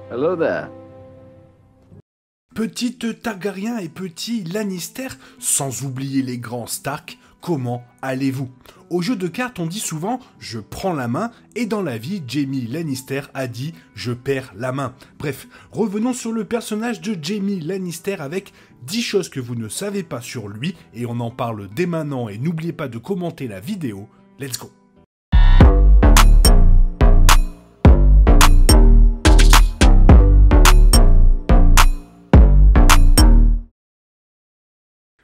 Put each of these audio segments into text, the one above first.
Hello there. Petite Targaryen et petit Lannister, sans oublier les grands Stark, comment allez-vous? Au jeu de cartes, on dit souvent « je prends la main » et dans la vie, Jaime Lannister a dit « je perds la main ». Bref, revenons sur le personnage de Jaime Lannister avec 10 choses que vous ne savez pas sur lui et on en parle dès maintenant et n'oubliez pas de commenter la vidéo. Let's go!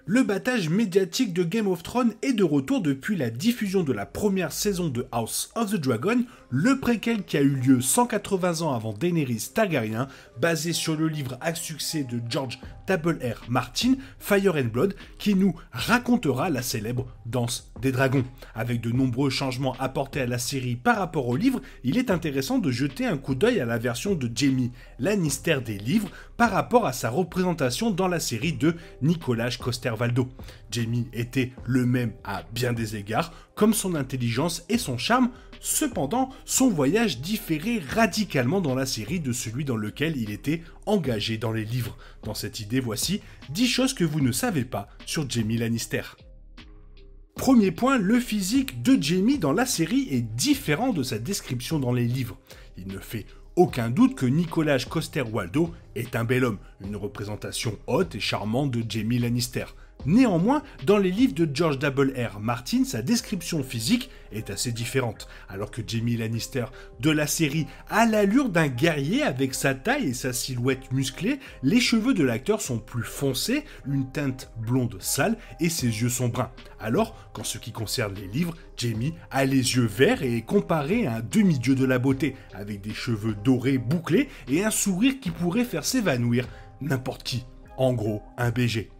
Le battage médiatique de Game of Thrones est de retour depuis la diffusion de la première saison de House of the Dragon, le préquel qui a eu lieu 180 ans avant Daenerys Targaryen, basé sur le livre à succès de George R.R. Martin, Fire and Blood, qui nous racontera la célèbre Danse des Dragons. Avec de nombreux changements apportés à la série par rapport au livre, il est intéressant de jeter un coup d'œil à la version de Jaime Lannister des livres par rapport à sa représentation dans la série de Nicolas Coster-Waldau. Jaime était le même à bien des égards, comme son intelligence et son charme. Cependant, son voyage différait radicalement dans la série de celui dans lequel il était engagé dans les livres. Dans cette idée, voici 10 choses que vous ne savez pas sur Jaime Lannister. Premier point, le physique de Jaime dans la série est différent de sa description dans les livres. Il ne fait aucun doute que Nicolas Coster-Waldau est un bel homme, une représentation haute et charmante de Jaime Lannister. Néanmoins, dans les livres de George R.R. Martin, sa description physique est assez différente. Alors que Jaime Lannister de la série a l'allure d'un guerrier avec sa taille et sa silhouette musclée, les cheveux de l'acteur sont plus foncés, une teinte blonde sale et ses yeux sont bruns. Alors qu'en ce qui concerne les livres, Jaime a les yeux verts et est comparé à un demi-dieu de la beauté, avec des cheveux dorés bouclés et un sourire qui pourrait faire s'évanouir n'importe qui. En gros, un BG.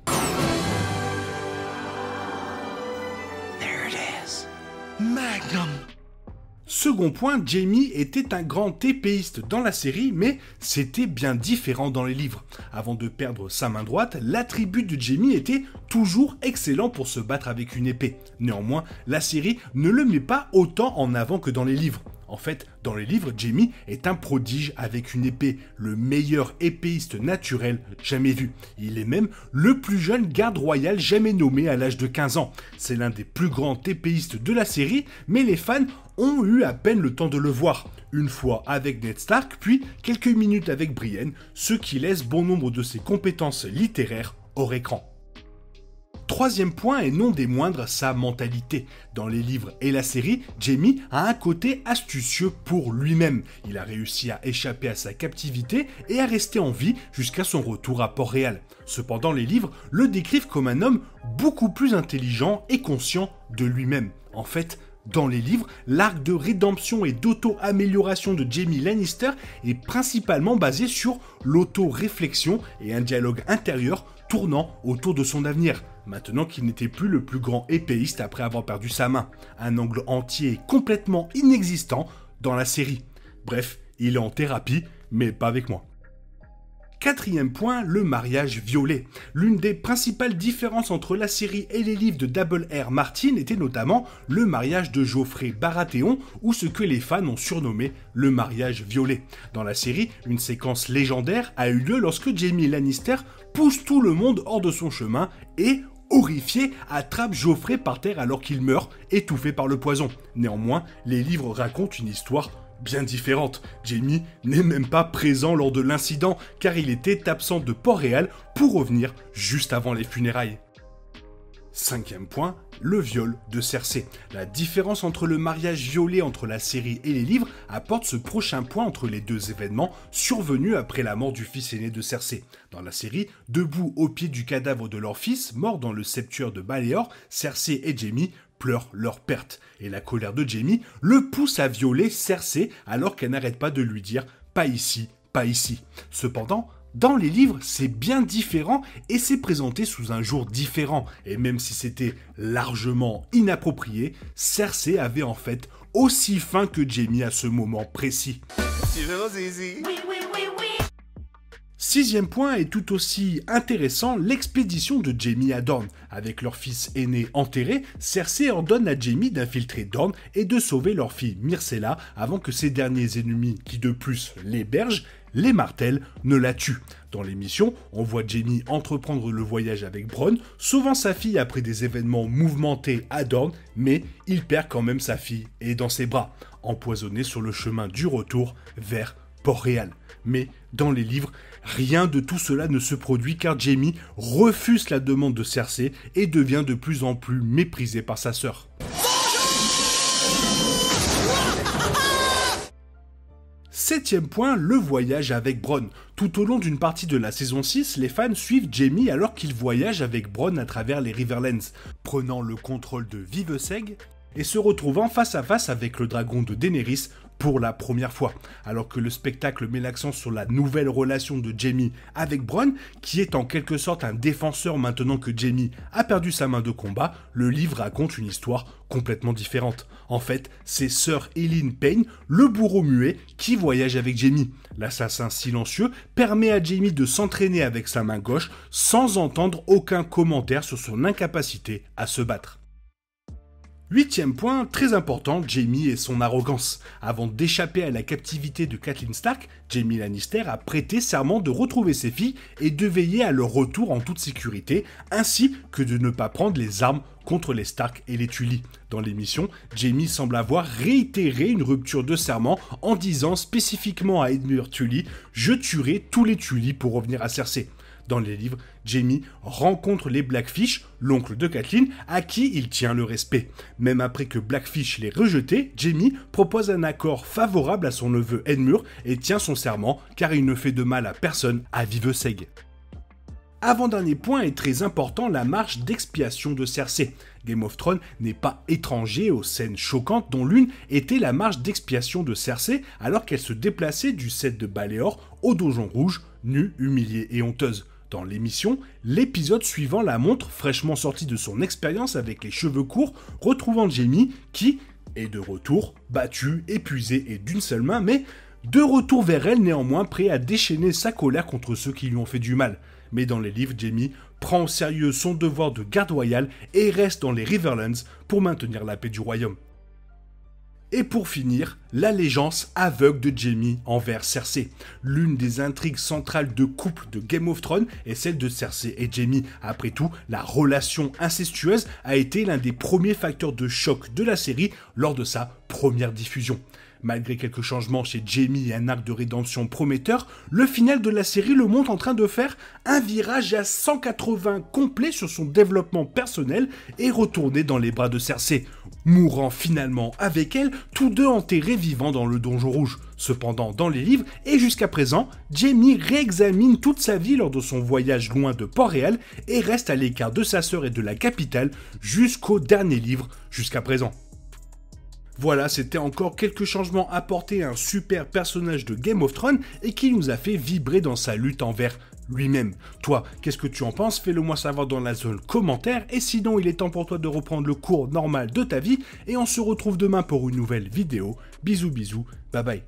Magnum. Second point, Jaime était un grand épéiste dans la série, mais c'était bien différent dans les livres. Avant de perdre sa main droite, l'attribut de Jaime était toujours excellent pour se battre avec une épée. Néanmoins, la série ne le met pas autant en avant que dans les livres. En fait, dans les livres, Jaime est un prodige avec une épée, le meilleur épéiste naturel jamais vu. Il est même le plus jeune garde royal jamais nommé à l'âge de 15 ans. C'est l'un des plus grands épéistes de la série, mais les fans ont eu à peine le temps de le voir. Une fois avec Ned Stark, puis quelques minutes avec Brienne, ce qui laisse bon nombre de ses compétences littéraires hors écran. Troisième point, et non des moindres, sa mentalité. Dans les livres et la série, Jaime a un côté astucieux pour lui-même. Il a réussi à échapper à sa captivité et à rester en vie jusqu'à son retour à Port-Réal. Cependant, les livres le décrivent comme un homme beaucoup plus intelligent et conscient de lui-même. En fait, dans les livres, l'arc de rédemption et d'auto-amélioration de Jaime Lannister est principalement basé sur l'auto-réflexion et un dialogue intérieur tournant autour de son avenir, maintenant qu'il n'était plus le plus grand épéiste après avoir perdu sa main. Un angle entier et complètement inexistant dans la série. Bref, il est en thérapie, mais pas avec moi. Quatrième point, le mariage violet. L'une des principales différences entre la série et les livres de R.R. Martin était notamment le mariage de Joffrey Baratheon, ou ce que les fans ont surnommé le mariage violet. Dans la série, une séquence légendaire a eu lieu lorsque Jaime Lannister pousse tout le monde hors de son chemin et, horrifié, attrape Joffrey par terre alors qu'il meurt, étouffé par le poison. Néanmoins, les livres racontent une histoire bien différente. Jaime n'est même pas présent lors de l'incident car il était absent de Port-Réal pour revenir juste avant les funérailles. Cinquième point, le viol de Cersei. La différence entre le mariage violet entre la série et les livres apporte ce prochain point entre les deux événements survenus après la mort du fils aîné de Cersei. Dans la série, debout au pied du cadavre de leur fils, mort dans le septuaire de Baelor, Cersei et Jaime pleurent leur perte. Et la colère de Jaime le pousse à violer Cersei alors qu'elle n'arrête pas de lui dire « pas ici, pas ici ». Cependant, dans les livres, c'est bien différent et c'est présenté sous un jour différent. Et même si c'était largement inapproprié, Cersei avait en fait aussi faim que Jaime à ce moment précis. Sixième point est tout aussi intéressant, l'expédition de Jaime à Dorne. Avec leur fils aîné enterré, Cersei ordonne à Jaime d'infiltrer Dorne et de sauver leur fille Myrcella avant que ses derniers ennemis, qui de plus l'hébergent, les Martels, ne la tuent. Dans l'émission, on voit Jaime entreprendre le voyage avec Bronn, sauvant sa fille après des événements mouvementés à Dorne, mais il perd quand même sa fille et dans ses bras, empoisonné sur le chemin du retour vers Port-Réal. Mais dans les livres, rien de tout cela ne se produit car Jaime refuse la demande de Cersei et devient de plus en plus méprisé par sa sœur. Septième point, le voyage avec Bronn. Tout au long d'une partie de la saison 6, les fans suivent Jaime alors qu'il voyage avec Bronn à travers les Riverlands, prenant le contrôle de Viveseg et se retrouvant face à face avec le dragon de Daenerys pour la première fois. Alors que le spectacle met l'accent sur la nouvelle relation de Jaime avec Bronn, qui est en quelque sorte un défenseur maintenant que Jaime a perdu sa main de combat, le livre raconte une histoire complètement différente. En fait, c'est Sir Elyn Payne, le bourreau muet, qui voyage avec Jaime. L'assassin silencieux permet à Jaime de s'entraîner avec sa main gauche sans entendre aucun commentaire sur son incapacité à se battre. Huitième point, très important, Jaime et son arrogance. Avant d'échapper à la captivité de Catelyn Stark, Jaime Lannister a prêté serment de retrouver ses filles et de veiller à leur retour en toute sécurité, ainsi que de ne pas prendre les armes contre les Stark et les Tully. Dans l'émission, Jaime semble avoir réitéré une rupture de serment en disant spécifiquement à Edmure Tully « Je tuerai tous les Tully pour revenir à Cersei ». Dans les livres, Jaime rencontre les Blackfish, l'oncle de Catelyn, à qui il tient le respect. Même après que Blackfish l'ait rejeté, Jaime propose un accord favorable à son neveu Edmure et tient son serment car il ne fait de mal à personne à Viveseg. Avant-dernier point est très important, la marche d'expiation de Cersei. Game of Thrones n'est pas étranger aux scènes choquantes dont l'une était la marche d'expiation de Cersei alors qu'elle se déplaçait du set de Baléor au Donjon Rouge, nue, humiliée et honteuse. Dans l'émission, l'épisode suivant la montre, fraîchement sortie de son expérience avec les cheveux courts, retrouvant Jaime qui est de retour, battu, épuisé et d'une seule main, mais de retour vers elle néanmoins prêt à déchaîner sa colère contre ceux qui lui ont fait du mal. Mais dans les livres, Jaime prend au sérieux son devoir de garde royale et reste dans les Riverlands pour maintenir la paix du royaume. Et pour finir, l'allégeance aveugle de Jaime envers Cersei. L'une des intrigues centrales de couple de Game of Thrones est celle de Cersei et Jaime. Après tout, la relation incestueuse a été l'un des premiers facteurs de choc de la série lors de sa première diffusion. Malgré quelques changements chez Jaime et un arc de rédemption prometteur, le final de la série le montre en train de faire un virage à 180 complet sur son développement personnel et retourner dans les bras de Cersei, mourant finalement avec elle, tous deux enterrés vivants dans le Donjon Rouge. Cependant, dans les livres, et jusqu'à présent, Jaime réexamine toute sa vie lors de son voyage loin de Port-Réal et reste à l'écart de sa sœur et de la capitale jusqu'au dernier livre, jusqu'à présent. Voilà, c'était encore quelques changements apportés à un super personnage de Game of Thrones et qui nous a fait vibrer dans sa lutte envers lui-même. Toi, qu'est-ce que tu en penses? Fais-le moi savoir dans la zone commentaire et sinon il est temps pour toi de reprendre le cours normal de ta vie et on se retrouve demain pour une nouvelle vidéo. Bisous bisous, bye bye.